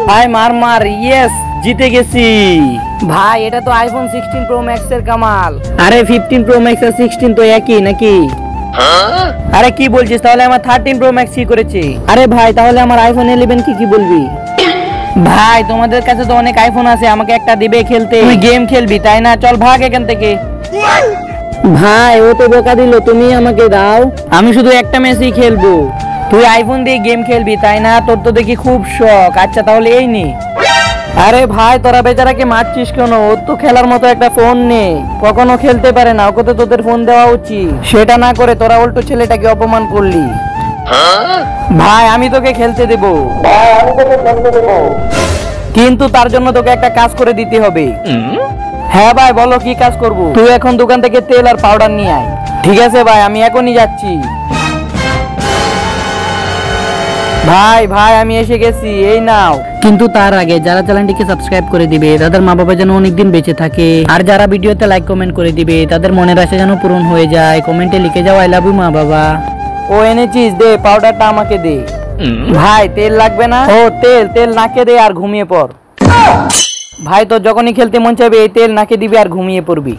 ভাই মার মার, ইয়েস জিতে গেছি ভাই। এটা তো আইফোন 16 প্রো ম্যাক্স এর কামাল। আরে 15 প্রো ম্যাক্স আর 16 তো একই নাকি? আরে কি বলছিস, তাহলে আমার 13 প্রো ম্যাক্স কি করেছে? আরে ভাই তাহলে আমার আইফোন 11 কি বলবি? ভাই তোমাদের কাছে তো অনেক আইফোন আছে, আমাকে একটা দিবে খেলতে। তুই গেম খেলবি তাই না? চল ভাগ এখান থেকে। ভাই ও তো বোকা দিল, তুমি আমাকে দাও। আমি শুধু একটা ম্যাচই খেলবো। তুই আইফোন দিয়ে গেম খেলবি তাই না? তোর তো দেখি খুব শখ। আচ্ছা তাহলে এই নে। আরে ভাই তোরা বেচারাকে মারছিস কেন? ওর তো খেলার মতো একটা ফোন নেই, কখনো খেলতে পারে না। ওকে তো তোদের ফোন দেওয়া উচিত। সেটা না করে তোরা উল্টো ছেলেটাকে অপমান করলি। ভাই আমি তোকে খেলতে দেব, কিন্তু তার জন্য তোকে একটা কাজ করে দিতে হবে। হ্যাঁ ভাই বলো কি কাজ করব? তুই এখন দোকান থেকে তেল আর পাউডার নিয়ে আয়। ঠিক আছে ভাই, আমি এখনই যাচ্ছি। ভাই ভাই আমি এসে গেছি, এই নাও। কিন্তু তার আগে যারা চ্যানেলটিকে সাবস্ক্রাইব করে দিবে তাদের মা বাবা যেন অনেকদিন বেঁচে থাকে, আর যারা ভিডিওতে লাইক কমেন্ট করে দিবে তাদের মনের আশা যেন পূরণ হয়ে যায়। কমেন্টে লিখে যাও আই লাভ ইউ মা বাবা। ও এনেছিস, দে পাউডারটা আমাকে দে। ভাই তেল লাগবে না? ও তেল নাকে দে আর ঘুমিয়ে পড়। ভাই তোর যখনই খেলতে মন চাইবে এই তেল নাকে দিবি আর ঘুমিয়ে পড়বি।